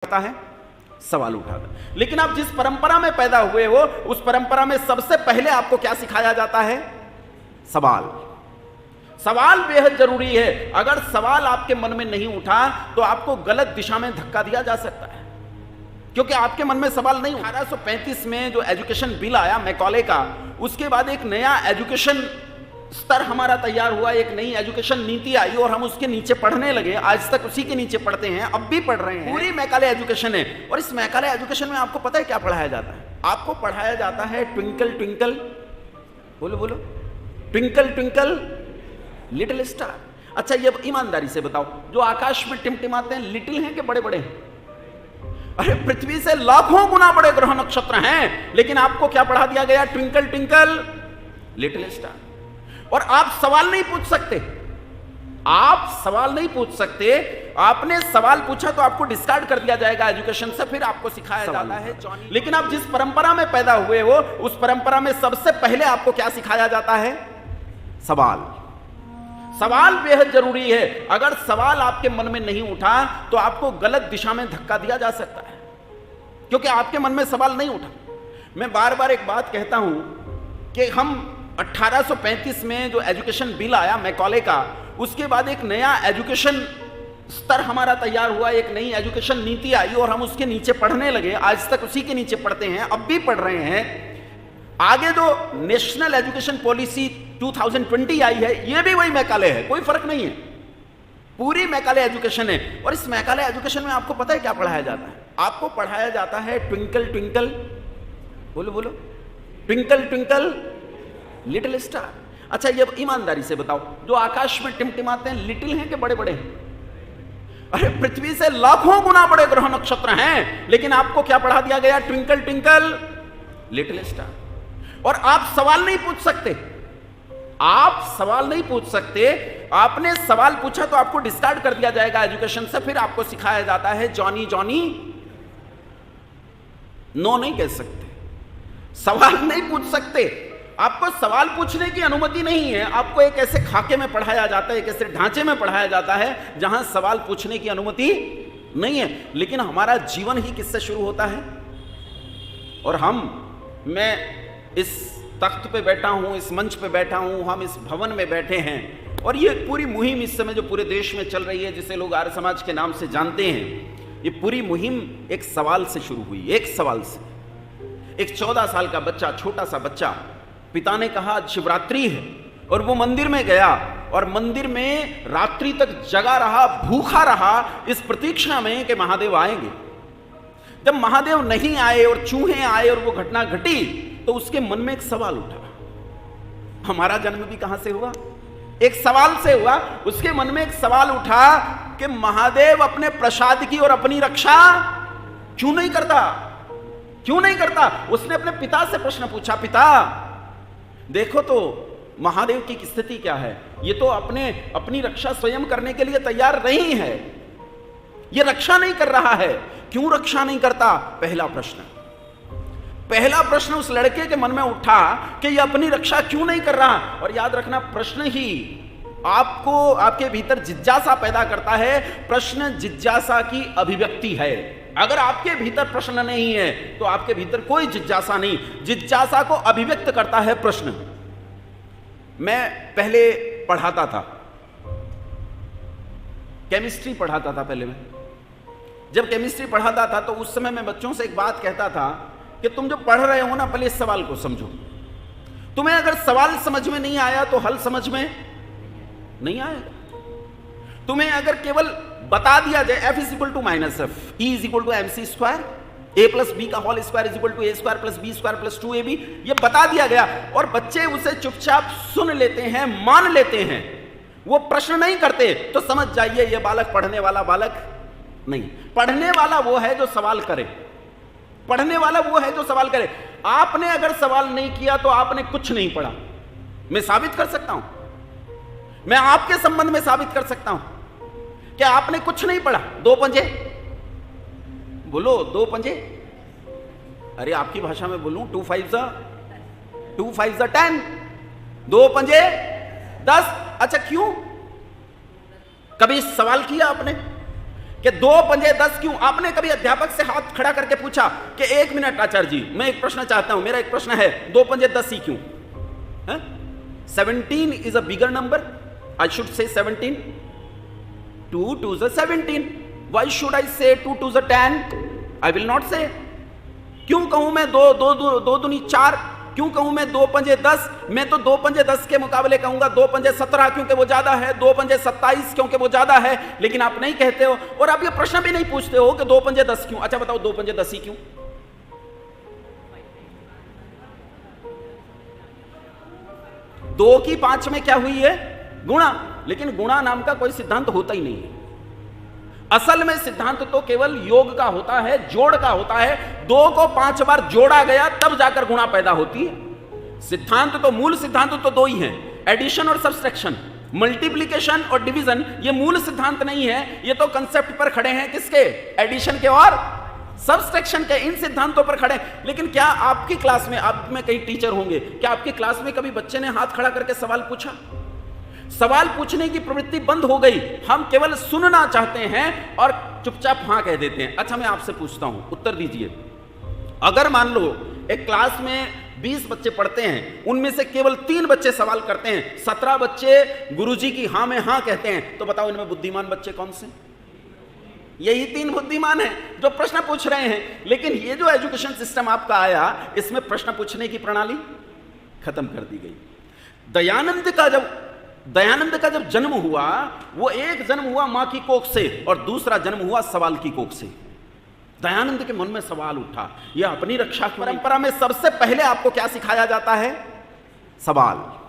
करता है, सवाल उठाता है। लेकिन आप जिस परंपरा में पैदा हुए हो उस परंपरा में सबसे पहले आपको क्या सिखाया जाता है? सवाल। सवाल बेहद जरूरी है। अगर सवाल आपके मन में नहीं उठा तो आपको गलत दिशा में धक्का दिया जा सकता है, क्योंकि आपके मन में सवाल नहीं। 1835 में जो एजुकेशन बिल आया मैकॉले का, उसके बाद एक नया एजुकेशन स्तर हमारा तैयार हुआ, एक नई एजुकेशन नीति आई और हम उसके नीचे पढ़ने लगे। आज तक उसी के नीचे पढ़ते हैं, अब भी पढ़ रहे हैं। पूरी मैकाले एजुकेशन है। और इस मैकाले एजुकेशन में आपको पता है क्या पढ़ाया जाता है? आपको पढ़ाया जाता है ट्विंकल ट्विंकल, बोलो बोलो, ट्विंकल ट्विंकल लिटिल स्टार। अच्छा, ये ईमानदारी से बताओ, जो आकाश में टिमटिमाते हैं लिटिल हैं कि बड़े बड़े हैं? अरे पृथ्वी से लाखों गुना बड़े ग्रह नक्षत्र हैं, लेकिन आपको क्या पढ़ा दिया गया? Twinkle twinkle little star. और आप सवाल नहीं पूछ सकते, आप सवाल नहीं पूछ सकते। आपने सवाल पूछा तो आपको डिस्कार्ड कर दिया जाएगा एजुकेशन से, फिर आपको सिखाया जाता है। लेकिन आप जिस परंपरा में पैदा हुए हो उस परंपरा में सबसे पहले आपको क्या सिखाया जाता है? सवाल। सवाल बेहद जरूरी है। अगर सवाल आपके मन में नहीं उठा तो आपको गलत दिशा में धक्का दिया जा सकता है, क्योंकि आपके मन में सवाल नहीं उठा। मैं बार बार एक बात कहता हूं कि हम 1835 में जो एजुकेशन बिल आया मैकॉले का, उसके बाद एक नया एजुकेशन स्तर हमारा तैयार हुआ, एक नई एजुकेशन नीति आई और हम उसके नीचे पढ़ने लगे। आज तक उसी के नीचे पढ़ते हैं, अब भी पढ़ रहे हैं। आगे जो नेशनल एजुकेशन पॉलिसी 2020 आई है, ये भी वही मैकाले है, कोई फर्क नहीं है। पूरी मैकाले एजुकेशन है। और इस मैकाले एजुकेशन में आपको पता है क्या पढ़ाया जाता है? आपको पढ़ाया जाता है ट्विंकल ट्विंकल, बोलो बोलो, ट्विंकल ट्विंकल लिटिल स्टार। अच्छा, ये ईमानदारी से बताओ, जो आकाश में टिमटिमाते हैं लिटिल हैं कि बड़े बड़े हैं? अरे पृथ्वी से लाखों गुना बड़े ग्रह नक्षत्र हैं, लेकिन आपको क्या पढ़ा दिया गया? Twinkle twinkle little star. और आप सवाल नहीं पूछ सकते, आप सवाल नहीं पूछ सकते। आपने सवाल पूछा तो आपको डिस्कार्ड कर दिया जाएगा एजुकेशन से, फिर आपको सिखाया जाता है जॉनी जॉनी। नो नहीं कह सकते, सवाल नहीं पूछ सकते। आपको सवाल पूछने की अनुमति नहीं है। आपको एक ऐसे खाके में पढ़ाया जाता है, एक ऐसे ढांचे में पढ़ाया जाता है जहां सवाल पूछने की अनुमति नहीं है। लेकिन हमारा जीवन ही किससे शुरू होता है? और मैं इस तख्त पे बैठा हूं, इस मंच पे बैठा हूं, हम इस भवन में बैठे हैं, और ये पूरी मुहिम इस समय जो पूरे देश में चल रही है, जिसे लोग आर्य समाज के नाम से जानते हैं, ये पूरी मुहिम एक सवाल से शुरू हुई। एक सवाल से। एक 14 साल का बच्चा, छोटा सा बच्चा, पिता ने कहा आज शिवरात्रि है, और वो मंदिर में गया और मंदिर में रात्रि तक जगा रहा, भूखा रहा, इस प्रतीक्षा में कि महादेव आएंगे। जब महादेव नहीं आए और चूहे आए और वो घटना घटी, तो उसके मन में एक सवाल उठा। हमारा जन्म भी कहां से हुआ? एक सवाल से हुआ। उसके मन में एक सवाल उठा कि महादेव अपने प्रसाद की और अपनी रक्षा क्यों नहीं करता? क्यों नहीं करता? उसने अपने पिता से प्रश्न पूछा, पिता देखो तो महादेव की स्थिति क्या है? ये तो अपनी रक्षा स्वयं करने के लिए तैयार नहीं है, ये रक्षा नहीं कर रहा है। क्यों रक्षा नहीं करता? पहला प्रश्न उस लड़के के मन में उठा कि ये अपनी रक्षा क्यों नहीं कर रहा। और याद रखना, प्रश्न ही आपको आपके भीतर जिज्ञासा पैदा करता है। प्रश्न जिज्ञासा की अभिव्यक्ति है। अगर आपके भीतर प्रश्न नहीं है तो आपके भीतर कोई जिज्ञासा नहीं। जिज्ञासा को अभिव्यक्त करता है प्रश्न। मैं पहले पढ़ाता था, केमिस्ट्री पढ़ाता था पहले। मैं जब केमिस्ट्री पढ़ाता था तो उस समय मैं बच्चों से एक बात कहता था कि तुम जो पढ़ रहे हो ना, पहले इस सवाल को समझो। तुम्हें अगर सवाल समझ में नहीं आया तो हल समझ में नहीं आएगा। तुम्हें अगर केवल बता दिया जाए F = -F, E = mc², a+b का whole square = a² + b² + 2ab, ये बता दिया गया और बच्चे उसे चुपचाप सुन लेते हैं, मान लेते हैं, वो प्रश्न नहीं करते, तो समझ जाइए ये बालक पढ़ने वाला बालक नहीं। पढ़ने वाला वो है जो सवाल करे। पढ़ने वाला वो है जो सवाल करे। आपने अगर सवाल नहीं किया तो आपने कुछ नहीं पढ़ा। मैं साबित कर सकता हूं, मैं आपके संबंध में साबित कर सकता हूं कि आपने कुछ नहीं पढ़ा। 2 पंजे बोलो, 2 पंजे। अरे आपकी भाषा में बोलूं, 2 5 = 10, 2 पंजे 10। अच्छा, क्यों? कभी सवाल किया आपने कि 2 पंजे 10 क्यों? आपने कभी अध्यापक से हाथ खड़ा करके पूछा कि 1 मिनट आचार्य जी, मैं एक प्रश्न चाहता हूं, मेरा एक प्रश्न है, 2 पंजे 10 ही क्यों? 17 is a bigger number. I should say 17. 2 2s are 17. Why should I say 2 2s are 10? I will not say. क्यों कहूं मैं 2 दूनी 4? क्यों कहूं मैं 2 पंजे 10? मैं तो 2 पंजे 10 के मुकाबले कहूंगा 2 पंजे 17 क्योंकि वो ज्यादा है, 2 पंजे 27 क्योंकि वो ज्यादा है। लेकिन आप नहीं कहते हो और आप ये प्रश्न भी नहीं पूछते हो कि 2 पंजे 10 क्यों। अच्छा बताओ 2 पंजे 10 ही क्यों? दो की 5 में क्या हुई है? गुणा। लेकिन गुणा नाम का कोई सिद्धांत होता ही नहीं है। असल में सिद्धांत तो केवल योग का होता है, जोड़ का होता है। 2 को 5 बार जोड़ा गया तब जाकर गुणा पैदा होती है। सिद्धांत तो, मूल सिद्धांत तो 2 ही हैं, एडिशन और सब्सट्रैक्शन। मल्टीप्लिकेशन और डिवीजन ये मूल सिद्धांत नहीं है, ये तो कंसेप्ट पर खड़े हैं। किसके? एडिशन के और सब्सट्रैक्शन के, इन सिद्धांतों पर खड़े। लेकिन क्या आपकी क्लास में, आप में कई टीचर होंगे, क्या आपकी क्लास में कभी बच्चे ने हाथ खड़ा करके सवाल पूछा? सवाल पूछने की प्रवृत्ति बंद हो गई। हम केवल सुनना चाहते हैं और चुपचाप हां कह देते हैं। अच्छा मैं आपसे पूछता हूं, उत्तर दीजिए। अगर मान लो एक क्लास में 20 बच्चे पढ़ते हैं, उनमें से केवल 3 बच्चे सवाल करते हैं, 17 बच्चे गुरुजी की हां में हां कहते हैं, तो बताओ इनमें बुद्धिमान बच्चे कौन से? यही 3 बुद्धिमान हैं जो प्रश्न पूछ रहे हैं। लेकिन ये जो एजुकेशन सिस्टम आपका आया, इसमें प्रश्न पूछने की प्रणाली खत्म कर दी गई। दयानंद का जब जन्म हुआ, वो एक जन्म हुआ मां की कोख से और दूसरा जन्म हुआ सवाल की कोख से। दयानंद के मन में सवाल उठा, यह अपनी रक्षा की परंपरा में सबसे पहले आपको क्या सिखाया जाता है? सवाल।